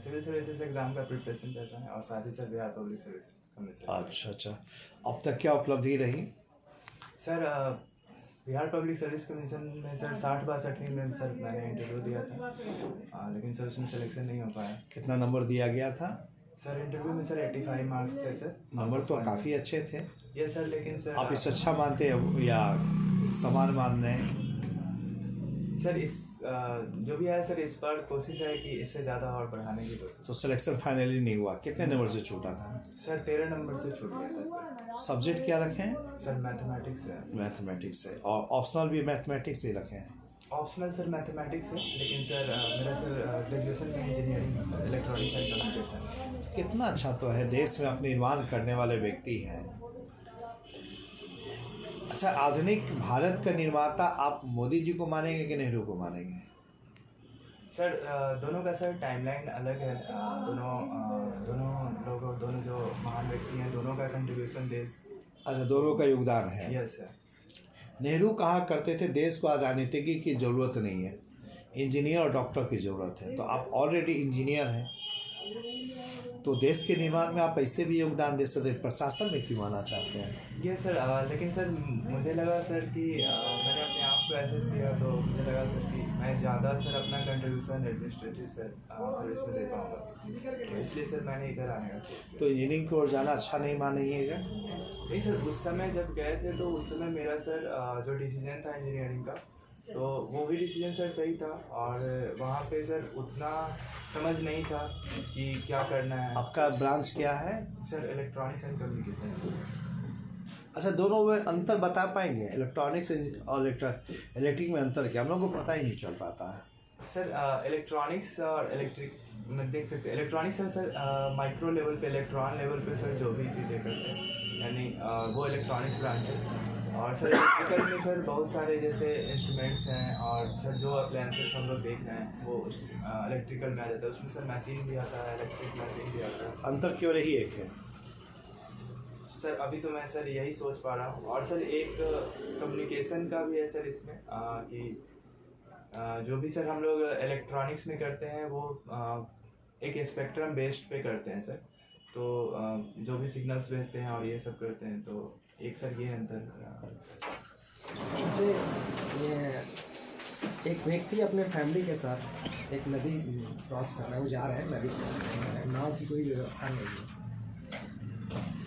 Civil services exam का preparation कर रहे हैं और साथ ही sir Bihar public service commission. अच्छा, अब तक क्या उपलब्धि रही? Sir Bihar public service commission में सर 60-62 में सर मैंने इंटरव्यू दिया था, लेकिन सर उसमें सिलेक्शन नहीं हो पाया। कितना नंबर दिया गया था? सर इंटरव्यू में सर 85 मार्क्स थे सर। नंबर तो काफ़ी अच्छे थे। यस सर, लेकिन सर आप इसे अच्छा मानते हैं या समान मान रहे हैं? सर इस जो भी है सर, इस बार कोशिश है कि इससे ज़्यादा और बढ़ाने की कोशिश। तो सिलेक्शन फाइनली नहीं हुआ, कितने नंबर से छूटा था? सर 13 नंबर से छूट गया था सर। सब्जेक्ट क्या रखे हैं? सर मैथमेटिक्स है। मैथमेटिक्स है, और ऑप्शनल भी मैथमेटिक्स ही रखे हैं? ऑप्शनल सर मैथमेटिक्स है, लेकिन सर मेरा सर ग्रेजुएशन में इंजीनियरिंग है सर, इलेक्ट्रॉनिक्स एंड कम्युनिकेशन। कितना अच्छा तो है, देश में अपने निर्माण करने वाले व्यक्ति हैं। अच्छा, आधुनिक भारत का निर्माता आप मोदी जी को मानेंगे कि नेहरू को मानेंगे? सर दोनों का सर टाइमलाइन अलग है। दोनों जो महान व्यक्ति हैं, दोनों का कंट्रीब्यूशन देश। अच्छा, दोनों का योगदान है। Yes sir. नेहरू कहा करते थे देश को आज राजनीतिज्ञ की ज़रूरत नहीं है, इंजीनियर और डॉक्टर की ज़रूरत है। तो आप ऑलरेडी इंजीनियर हैं, तो देश के निर्माण में आप ऐसे भी योगदान दे सकते हैं। प्रशासन में क्यों आना चाहते हैं? ये सर लेकिन सर मुझे लगा सर कि मैंने अपने आप को एसेस किया, तो मुझे लगा सर कि मैं ज़्यादा सर अपना कंट्रीब्यूशन एडमिनिस्ट्रेटिव सर्विस में दे पाऊँगा, तो इसलिए सर मैंने इधर आने का सोच किया। तो इंजीनियरिंग की ओर जाना अच्छा नहीं मानेंगे? नहीं सर, उस समय जब गए थे तो उस समय मेरा सर जो डिसीजन था इंजीनियरिंग का, तो वो भी डिसीजन सर सही था, और वहाँ पे सर उतना समझ नहीं था कि क्या करना है। आपका ब्रांच क्या है? Sir electronics and communication. अच्छा, दोनों में अंतर बता पाएंगे? इलेक्ट्रॉनिक्स और इलेक्ट्रिक में अंतर क्या? हम लोगों को पता ही नहीं चल पाता है। सर इलेक्ट्रॉनिक्स और इलेक्ट्रिक में देख सकते हैं। इलेक्ट्रॉनिक्स सर माइक्रो लेवल पे, इलेक्ट्रॉन लेवल पे सर जो भी चीज़ें करते हैं, यानी वो इलेक्ट्रॉनिक्स ब्रांच है। और सर इलेक्ट्रिकल में सर बहुत सारे जैसे इंस्ट्रूमेंट्स हैं, और सर जो अप्लायंसेस हम लोग देख रहे हैं वो इलेक्ट्रिकल में आ जाता है। उसमें सर मशीन भी आता है, इलेक्ट्रिक मशीन भी आता है। अंतर केवल यही एक है? सर अभी तो मैं सर यही सोच पा रहा हूँ। और सर एक कम्युनिकेशन का भी है सर इसमें, कि जो भी सर हम लोग इलेक्ट्रॉनिक्स में करते हैं वो एक स्पेक्ट्रम बेस्ड पे करते हैं सर। तो जो भी सिग्नल्स भेजते हैं और ये सब करते हैं, तो एक सर ये अंतर। मुझे ये एक व्यक्ति अपने फैमिली के साथ एक नदी क्रॉस कर रहा है, वो जा रहे हैं नदी क्रॉस कर रहे हैं, नाव की कोई व्यवस्था नहीं है।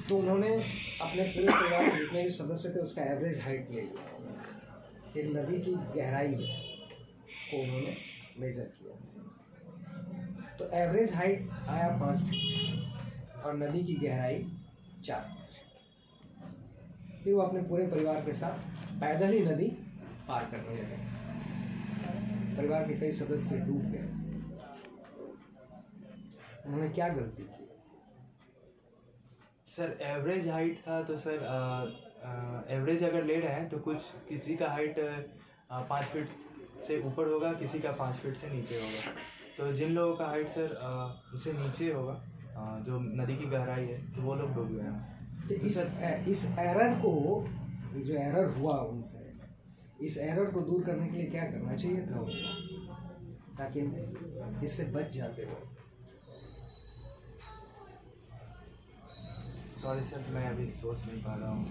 तो उन्होंने अपने पूरे परिवार के जितने भी सदस्य थे उसका एवरेज हाइट ले लिया, एक नदी की गहराई को उन्होंने मेज़र किया। तो एवरेज हाइट आया 5 फीट और नदी की गहराई 4 फीट। फिर वो अपने पूरे परिवार के साथ पैदल ही नदी पार करने लगे। परिवार के कई सदस्य डूब गए। उन्होंने क्या गलती की? सर एवरेज हाइट था, तो सर एवरेज अगर ले रहे हैं तो कुछ किसी का हाइट 5 फीट से ऊपर होगा, किसी का 5 फीट से नीचे होगा। तो जिन लोगों का हाइट सर उससे नीचे होगा, जो नदी की गहराई है, तो वो लोग डूब गए हैं। तो इस एरर को, जो एरर हुआ उनसे, इस एरर को दूर करने के लिए क्या करना चाहिए था उनको, ताकि इससे बच जाते हो? सॉरी सर, मैं अभी सोच नहीं पा रहा हूँ।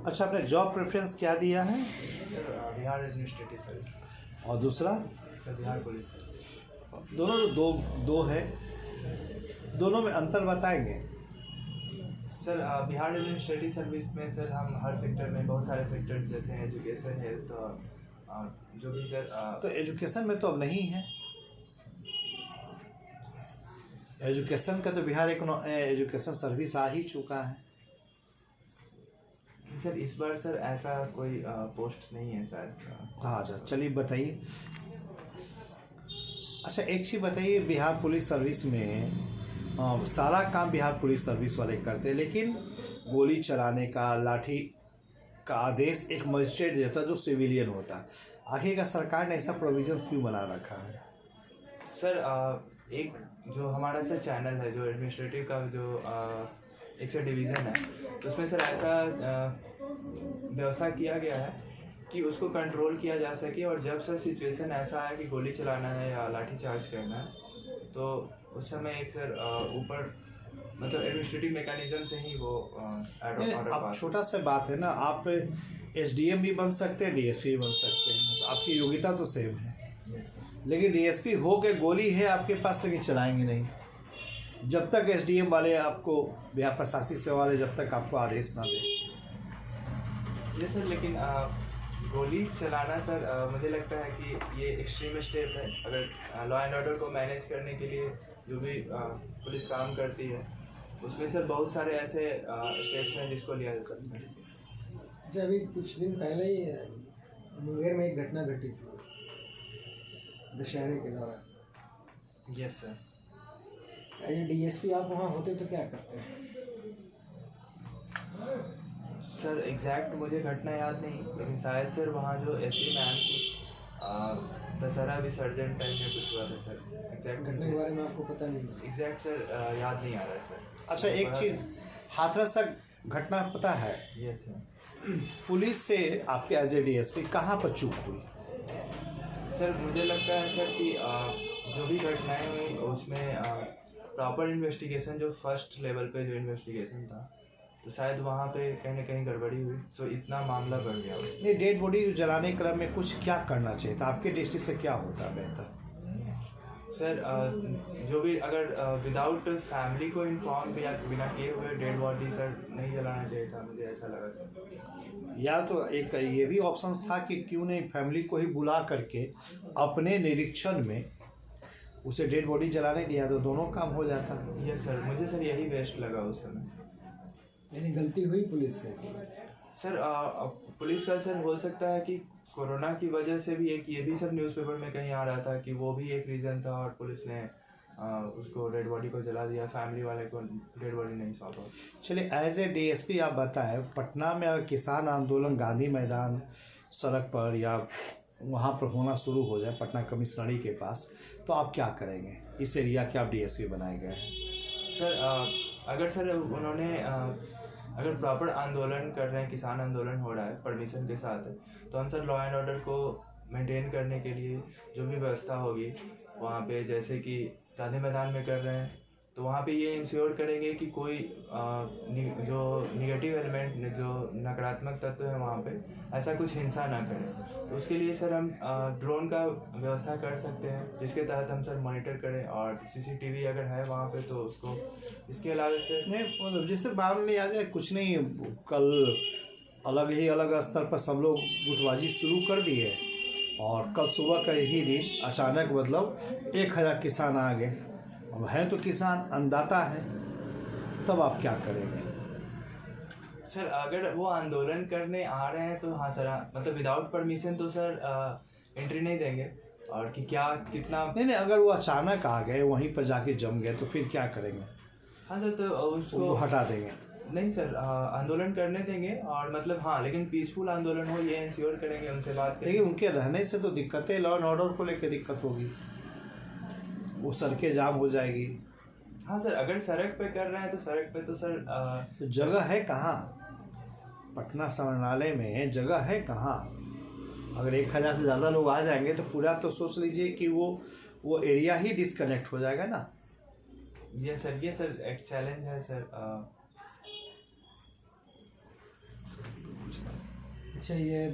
अच्छा, आपने जॉब प्रेफरेंस क्या दिया है? Sir Bihar administrative service. और दूसरा? Sir Bihar police service. दोनों दो है, दोनों में अंतर बताएंगे? सर बिहार एडमिनिस्ट्रेटिव सर्विस में सर हम हर सेक्टर में, बहुत सारे सेक्टर्स जैसे एजुकेशन, हेल्थ और जो भी सर तो एजुकेशन में तो अब नहीं है। एजुकेशन का तो बिहार एजुकेशन सर्विस आ ही चुका है सर। इस बार सर ऐसा कोई पोस्ट नहीं है सर। हाँ, अच्छा चलिए बताइए। अच्छा, एक चीज़ बताइए, बिहार पुलिस सर्विस में सारा काम बिहार पुलिस सर्विस वाले करते हैं, लेकिन गोली चलाने का, लाठी का आदेश एक मजिस्ट्रेट देता है जो सिविलियन होता है। आखिरकार सरकार ने ऐसा प्रोविजंस क्यों बना रखा है? सर एक जो हमारा सर चैनल है, जो एडमिनिस्ट्रेटिव का जो एक सर डिवीज़न है, तो उसमें सर ऐसा व्यवस्था किया गया है कि उसको कंट्रोल किया जा सके। और जब सर सिचुएशन ऐसा है कि गोली चलाना है या लाठी चार्ज करना है, तो उस समय एक सर ऊपर मतलब एडमिनिस्ट्रेटिव मैकेनिज्म से ही वो ऑर्डर अब पास। छोटा सा बात है ना, आप एसडीएम भी बन सकते हैं, डीएसपी भी बन सकते हैं, आपकी योग्यता तो सेम है। लेकिन डीएसपी हो के गोली है आपके पास, लेकिन चलाएंगे नहीं जब तक एसडीएम वाले आपको, बिहार प्रशासनिक सेवा वाले जब तक आपको आदेश ना दे। ये सर लेकिन गोली चलाना सर मुझे लगता है कि ये एक्सट्रीम स्टेप है। अगर लॉ एंड ऑर्डर को मैनेज करने के लिए जो भी पुलिस काम करती है, उसमें सर बहुत सारे ऐसे स्टेप्स हैं जिसको लिया जा सकता है। अच्छा, अभी कुछ दिन पहले ही मुंगेर में एक घटना घटी थी दशहरे के दौरान। Yes sir. As a DSP आप वहाँ होते तो क्या करते हैं? सर एग्जैक्ट मुझे घटना याद नहीं, लेकिन शायद सर वहाँ जो एसपी मैम थी, दशहरा विसर्जन टाइम में कुछ हुआ था सर। एग्जैक्ट घटना के बारे में आपको पता नहीं? एग्जैक्ट सर याद नहीं आ रहा है सर। अच्छा, एक चीज़, हाथरस का घटना पता है? Yes sir. पुलिस से आपके एज ए डीएसपी कहाँ पर चूक हुई? सर मुझे लगता है सर कि जो भी घटनाएं हुई उसमें प्रॉपर इन्वेस्टिगेशन, जो फर्स्ट लेवल पे जो इन्वेस्टिगेशन था, तो शायद वहाँ पे कहीं ना कहीं गड़बड़ी हुई, सो इतना मामला बढ़ गया। नहीं, डेड बॉडी जलाने के क्रम में कुछ क्या करना चाहिए था? आपके दृष्टि से क्या होता है बेहतर? सर जो भी अगर विदाउट फैमिली को इन्फॉर्म या बिना किए हुए डेड बॉडी सर नहीं जलाना चाहिए था, मुझे ऐसा लगा सर। या तो एक ये भी ऑप्शन था कि क्यों नहीं फैमिली को ही बुला करके अपने निरीक्षण में उसे डेड बॉडी जलाने दिया, तो दोनों काम हो जाता। यस सर, मुझे सर यही बेस्ट लगा उस समय। यानी गलती हुई पुलिस से? सर पुलिस का सर हो सकता है कि कोरोना की वजह से भी एक ये भी सर न्यूज़पेपर में कहीं आ रहा था कि वो भी एक रीज़न था, और पुलिस ने उसको डेड बॉडी को जला दिया, फैमिली वाले को डेड बॉडी नहीं सौंपा। चलिए, एज ए डीएसपी आप बताएं, पटना में अगर किसान आंदोलन गांधी मैदान सड़क पर या वहाँ पर होना शुरू हो जाए, पटना कमिश्नरी के पास, तो आप क्या करेंगे? इस एरिया के आप डीएसपी बनाए गए हैं सर अगर सर उन्होंने अगर प्रॉपर आंदोलन कर रहे हैं, किसान आंदोलन हो रहा है परमिशन के साथ, तो हम सर लॉ एंड ऑर्डर को मेंटेन करने के लिए जो भी व्यवस्था होगी वहाँ पे, जैसे कि गांधी मैदान में कर रहे हैं, तो वहाँ पे ये इंश्योर करेंगे कि कोई जो निगेटिव एलिमेंट, जो नकारात्मक तत्व है वहाँ पे, ऐसा कुछ हिंसा ना करें। तो उसके लिए सर हम ड्रोन का व्यवस्था कर सकते हैं, जिसके तहत हम सर मॉनिटर करें, और सीसीटीवी अगर है वहाँ पे तो उसको। इसके अलावा से नहीं, मतलब जिससे बाद में आ जाए कुछ नहीं, कल अलग स्तर पर सब लोग गुटबाजी शुरू कर दिए, और कल सुबह का ही दिन अचानक मतलब 1000 किसान आ गए। अब है तो किसान अन्नदाता है, तब आप क्या करेंगे? सर अगर वो आंदोलन करने आ रहे हैं तो हाँ सर, मतलब विदाउट परमिशन तो सर एंट्री नहीं देंगे। और कि क्या कितना नहीं, अगर वो अचानक आ गए, वहीं पर जाके जम गए, तो फिर क्या करेंगे? हाँ सर, तो वो उसको हटा देंगे? नहीं सर, आंदोलन करने देंगे, और मतलब हाँ, लेकिन पीसफुल आंदोलन हो ये इंश्योर करेंगे, उनसे बात करेंगे। लेकिन उनके रहने से तो दिक्कतें, लॉ एंड ऑर्डर को लेकर दिक्कत होगी, वो सड़कें जाम हो जाएगी। हाँ सर, अगर सड़क पे कर रहे हैं तो सड़क पे तो सर तो जगह है कहाँ? पटना संग्रहालय में जगह है कहाँ? अगर 1000 से ज़्यादा लोग आ जाएंगे तो पूरा तो सोच लीजिए कि वो एरिया ही डिस्कनेक्ट हो जाएगा ना। ये सर एक चैलेंज है सर। अच्छा, ये